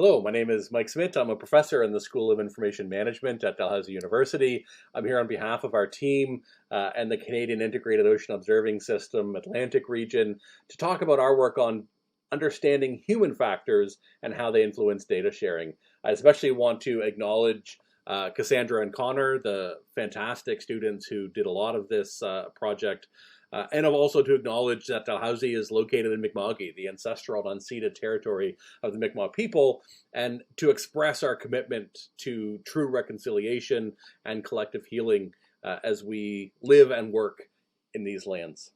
Hello, my name is Mike Smit. I'm a professor in the School of Information Management at Dalhousie University. I'm here on behalf of our team and the Canadian Integrated Ocean Observing System Atlantic region to talk about our work on understanding human factors and how they influence data sharing. I especially want to acknowledge Cassandra and Conor, the fantastic students who did a lot of this project. And also to acknowledge that Dalhousie is located in Mi'kma'ki, the ancestral and unceded territory of the Mi'kmaq people, and to express our commitment to true reconciliation and collective healing as we live and work in these lands.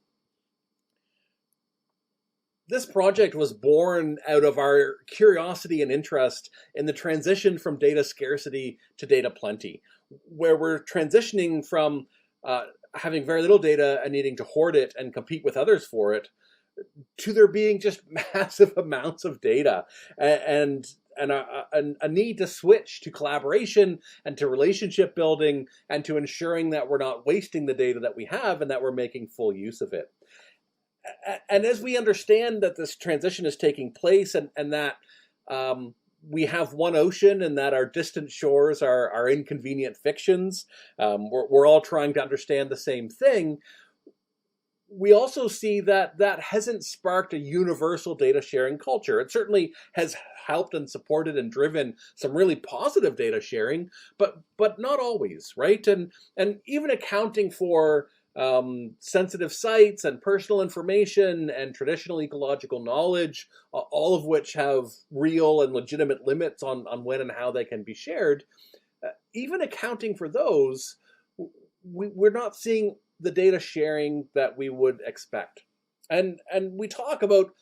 This project was born out of our curiosity and interest in the transition from data scarcity to data plenty, where we're transitioning from having very little data and needing to hoard it and compete with others for it, to there being just massive amounts of data and a need to switch to collaboration and to relationship building and to ensuring that we're not wasting the data that we have and that we're making full use of it. And as we understand that this transition is taking place and that we have one ocean and that our distant shores are inconvenient fictions, we're all trying to understand the same thing, we also see that that hasn't sparked a universal data sharing culture. It certainly has helped and supported and driven some really positive data sharing, but not always, right? And even accounting for sensitive sites and personal information and traditional ecological knowledge, all of which have real and legitimate limits on when and how they can be shared, even accounting for those, we're not seeing the data sharing that we would expect. And we talk about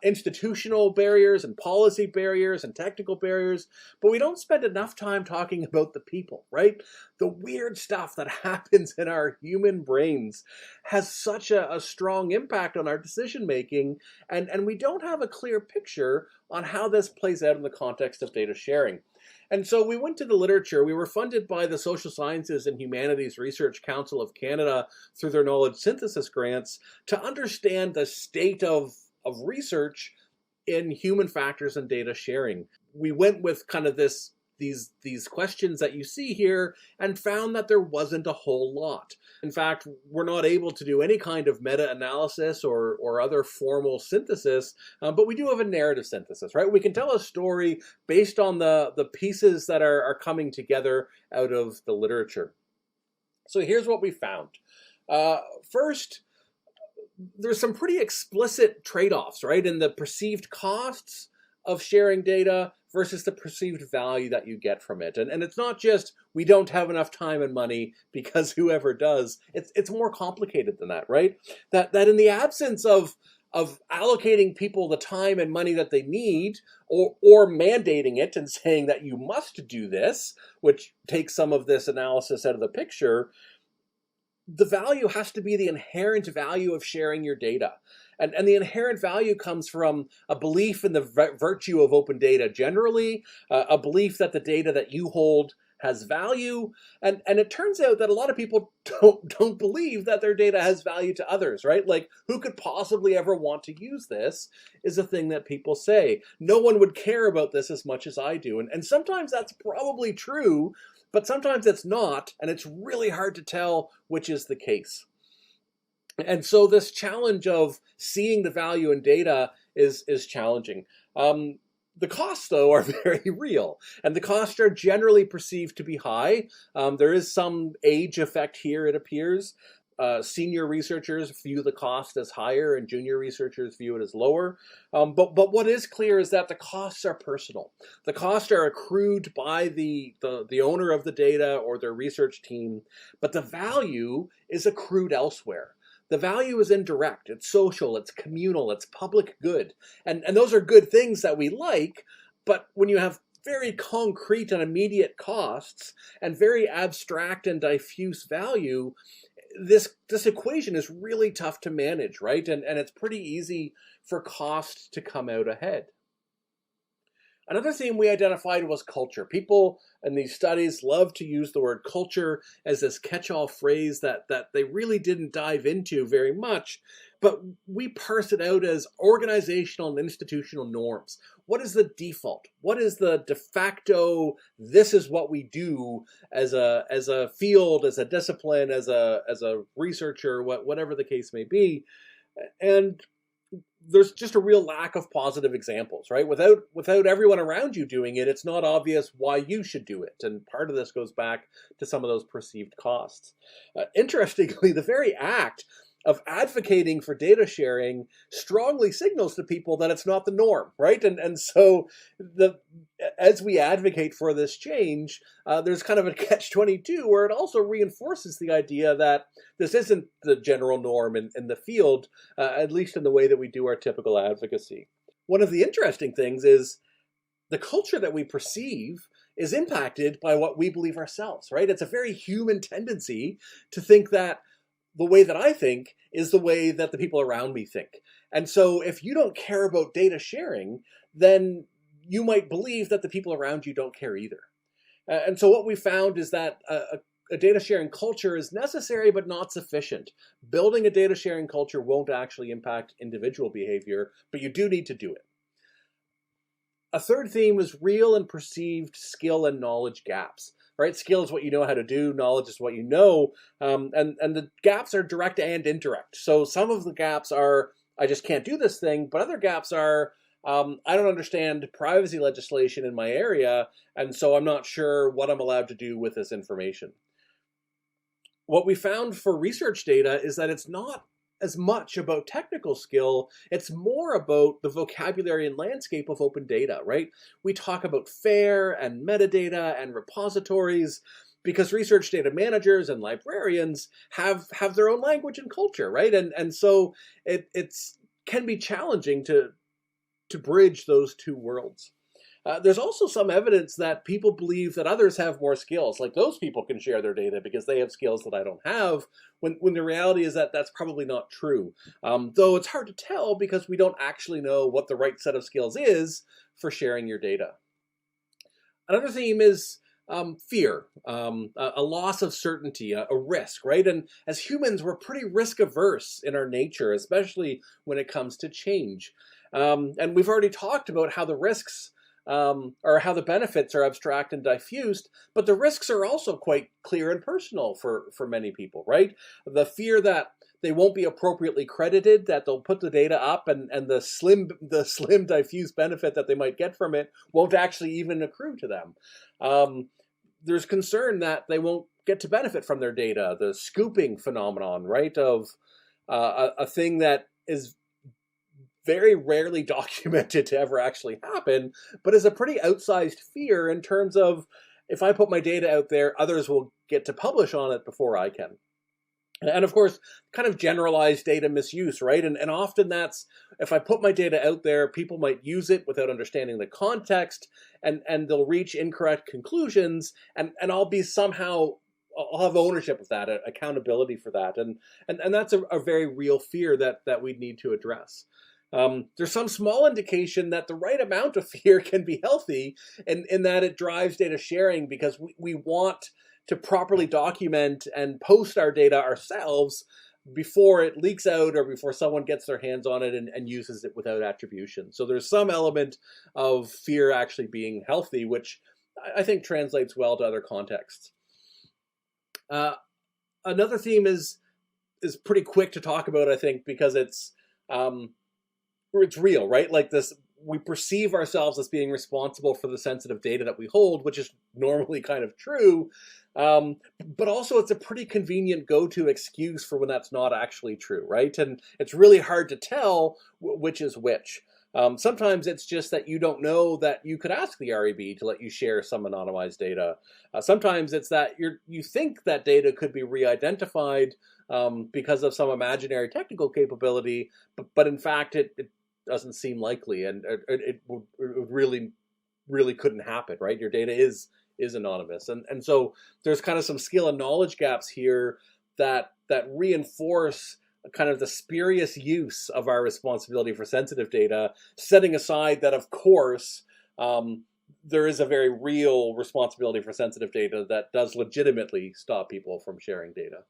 institutional barriers and policy barriers and technical barriers, but we don't spend enough time talking about the people, right? The weird stuff that happens in our human brains has such a strong impact on our decision making, and we don't have a clear picture on how this plays out in the context of data sharing. And so we went to the literature. We were funded by the Social Sciences and Humanities Research Council of Canada through their knowledge synthesis grants to understand the state of research in human factors and data sharing. We went with kind of these questions that you see here and found that there wasn't a whole lot. In fact, we're not able to do any kind of meta-analysis or other formal synthesis, but we do have a narrative synthesis, right? We can tell a story based on the pieces that are coming together out of the literature. So here's what we found. First, there's some pretty explicit trade-offs, right, in the perceived costs of sharing data versus the perceived value that you get from it. And it's not just we don't have enough time and money because whoever does. It's more complicated than that, right? That in the absence of allocating people the time and money that they need, or mandating it and saying that you must do this, which takes some of this analysis out of the picture, the value has to be the inherent value of sharing your data. And the inherent value comes from a belief in the virtue of open data generally, a belief that the data that you hold has value. And it turns out that a lot of people don't believe that their data has value to others, right? Like, who could possibly ever want to use this is a thing that people say. No one would care about this as much as I do. And sometimes that's probably true, but sometimes it's not, and it's really hard to tell which is the case. And so this challenge of seeing the value in data is challenging. The costs, though, are very real, and the costs are generally perceived to be high. There is some age effect here, it appears. Senior researchers view the cost as higher and junior researchers view it as lower. But what is clear is that the costs are personal. The costs are accrued by the owner of the data or their research team, but the value is accrued elsewhere. The value is indirect, it's social, it's communal, it's public good. And those are good things that we like, but when you have very concrete and immediate costs and very abstract and diffuse value, this equation is really tough to manage, right? And it's pretty easy for cost to come out ahead. Another theme we identified was culture. People in these studies love to use the word culture as this catch-all phrase that they really didn't dive into very much, but we parse it out as organizational and institutional norms. What is the default? What is the de facto, this is what we do as a field, as a discipline, as a researcher, whatever the case may be. And there's just a real lack of positive examples, right? Without everyone around you doing it, it's not obvious why you should do it. And part of this goes back to some of those perceived costs. Interestingly, the very act of advocating for data sharing strongly signals to people that it's not the norm, right? And so as we advocate for this change, there's kind of a catch-22 where it also reinforces the idea that this isn't the general norm in the field, at least in the way that we do our typical advocacy. One of the interesting things is the culture that we perceive is impacted by what we believe ourselves, right? It's a very human tendency to think that the way that I think is the way that the people around me think. And so if you don't care about data sharing, then you might believe that the people around you don't care either. And so what we found is that a data sharing culture is necessary but not sufficient. Building a data sharing culture won't actually impact individual behavior, but you do need to do it. A third theme is real and perceived skill and knowledge gaps. Right? Skill is what you know how to do. Knowledge is what you know. And the gaps are direct and indirect. So some of the gaps are, I just can't do this thing. But other gaps are, I don't understand privacy legislation in my area. And so I'm not sure what I'm allowed to do with this information. What we found for research data is that it's not as much about technical skill, it's more about the vocabulary and landscape of open data, right? We talk about FAIR and metadata and repositories because research data managers and librarians have their own language and culture, right? And so it's can be challenging to bridge those two worlds. There's also some evidence that people believe that others have more skills, like those people can share their data because they have skills that I don't have, when the reality is that that's probably not true. Though it's hard to tell because we don't actually know what the right set of skills is for sharing your data. Another theme is fear, a loss of certainty, a risk, right? And as humans, we're pretty risk averse in our nature, especially when it comes to change. And we've already talked about how the risks or how the benefits are abstract and diffused, but the risks are also quite clear and personal for many people, right? The fear that they won't be appropriately credited, that they'll put the data up and the slim diffuse benefit that they might get from it won't actually even accrue to them. There's concern that they won't get to benefit from their data, the scooping phenomenon, right, of a thing that is very rarely documented to ever actually happen, but is a pretty outsized fear in terms of if I put my data out there, others will get to publish on it before I can. And of course, kind of generalized data misuse, right? And often that's, if I put my data out there, people might use it without understanding the context, and they'll reach incorrect conclusions, and I'll be somehow, I'll have ownership of that, accountability for that. And that's a very real fear that we need to address. There's some small indication that the right amount of fear can be healthy in that it drives data sharing because we want to properly document and post our data ourselves before it leaks out or before someone gets their hands on it and uses it without attribution. So there's some element of fear actually being healthy, which I think translates well to other contexts. Another theme is pretty quick to talk about, I think, because it's real, right? Like this, we perceive ourselves as being responsible for the sensitive data that we hold, which is normally kind of true. But also it's a pretty convenient go-to excuse for when that's not actually true, right? And it's really hard to tell which is which. Sometimes it's just that you don't know that you could ask the REB to let you share some anonymized data. Sometimes it's that you think that data could be re-identified because of some imaginary technical capability, but in fact it doesn't seem likely, and it really couldn't happen, right? Your data is anonymous, and so there's kind of some skill and knowledge gaps here that reinforce kind of the spurious use of our responsibility for sensitive data, setting aside that, of course, there is a very real responsibility for sensitive data that does legitimately stop people from sharing data.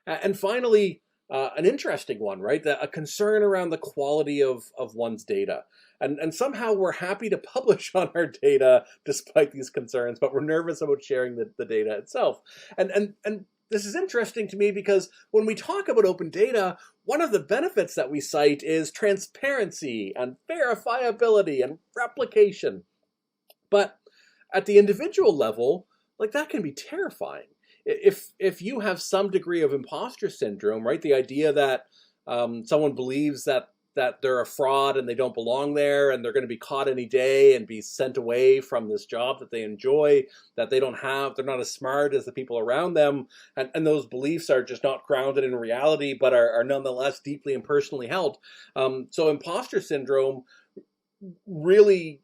And finally, an interesting one, right? A concern around the quality of one's data. And somehow we're happy to publish on our data despite these concerns, but we're nervous about sharing the data itself. And this is interesting to me because when we talk about open data, one of the benefits that we cite is transparency and verifiability and replication. But at the individual level, like, that can be terrifying. If you have some degree of imposter syndrome, right, the idea that someone believes that they're a fraud and they don't belong there and they're going to be caught any day and be sent away from this job that they enjoy, that they're not as smart as the people around them, and those beliefs are just not grounded in reality but are nonetheless deeply and personally held. So imposter syndrome really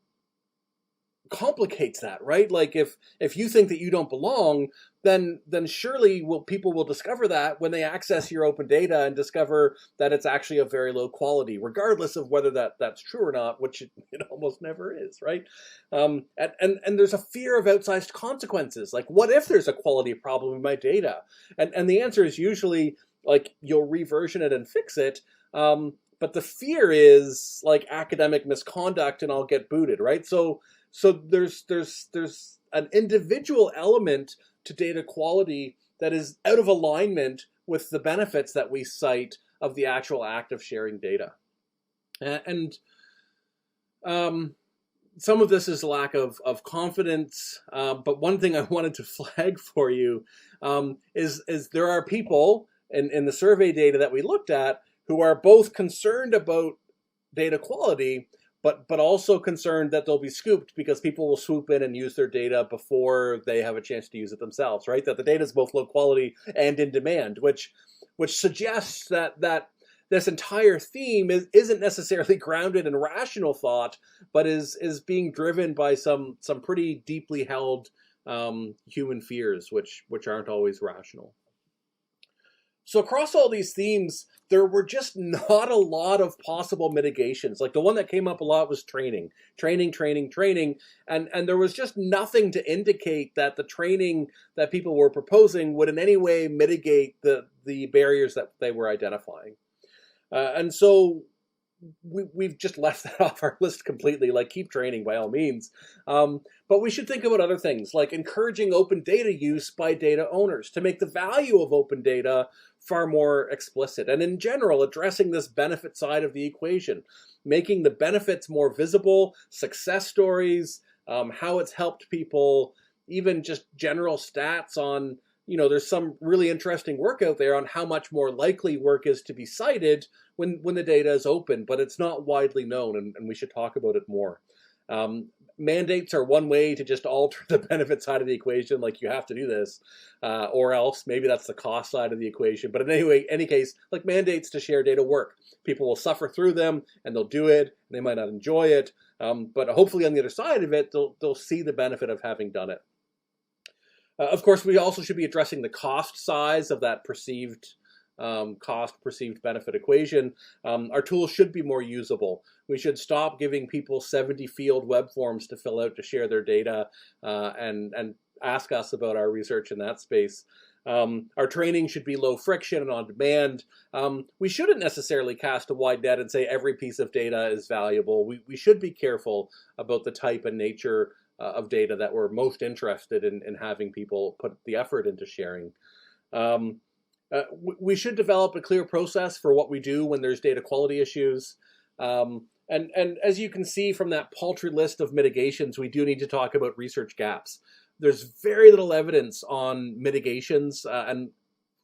complicates that, right? Like, if you think that you don't belong, then surely people will discover that when they access your open data and discover that it's actually of very low quality, regardless of whether that's true or not, which it almost never is, right? And there's a fear of outsized consequences. Like, what if there's a quality problem in my data? And the answer is usually, like, you'll reversion it and fix it. But the fear is, like, academic misconduct and I'll get booted, right? So there's an individual element to data quality that is out of alignment with the benefits that we cite of the actual act of sharing data. And some of this is lack of confidence, but one thing I wanted to flag for you is there are people in the survey data that we looked at who are both concerned about data quality, but also concerned that they'll be scooped because people will swoop in and use their data before they have a chance to use it themselves, right? That the data is both low quality and in demand, which suggests that this entire theme isn't necessarily grounded in rational thought, but is being driven by some pretty deeply held human fears, which aren't always rational. So across all these themes, there were just not a lot of possible mitigations. Like, the one that came up a lot was training. And there was just nothing to indicate that the training that people were proposing would in any way mitigate the barriers that they were identifying. And so we've just left that off our list completely. Like, keep training by all means. But we should think about other things, like encouraging open data use by data owners to make the value of open data far more explicit. And in general, addressing this benefit side of the equation, making the benefits more visible, success stories, how it's helped people, even just general stats on, there's some really interesting work out there on how much more likely work is to be cited when the data is open, but it's not widely known, and we should talk about it more. Mandates are one way to just alter the benefit side of the equation, like, you have to do this, or else maybe that's the cost side of the equation. But in any case, like, mandates to share data work. People will suffer through them, and they'll do it, and they might not enjoy it, but hopefully on the other side of it, they'll see the benefit of having done it. Of course, we also should be addressing the cost size of that perceived benefit equation. Our tools should be more usable. We should stop giving people 70 field web forms to fill out to share their data and ask us about our research in that space. Our training should be low friction and on demand. We shouldn't necessarily cast a wide net and say every piece of data is valuable. We should be careful about the type and nature of data that we're most interested in having people put the effort into sharing. We should develop a clear process for what we do when there's data quality issues. And as you can see from that paltry list of mitigations, we do need to talk about research gaps. There's very little evidence on mitigations, and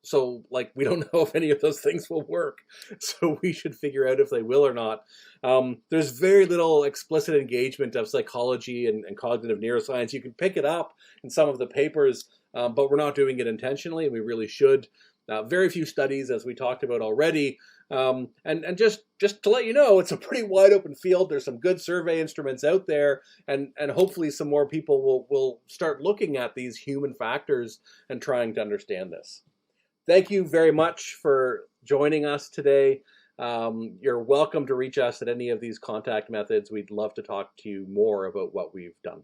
so, like, we don't know if any of those things will work. So we should figure out if they will or not. There's very little explicit engagement of psychology and cognitive neuroscience. You can pick it up in some of the papers, but we're not doing it intentionally, and we really should. Very few studies, as we talked about already. And just to let you know, it's a pretty wide open field. There's some good survey instruments out there, and hopefully some more people will start looking at these human factors and trying to understand this. Thank you very much for joining us today. You're welcome to reach us at any of these contact methods. We'd love to talk to you more about what we've done.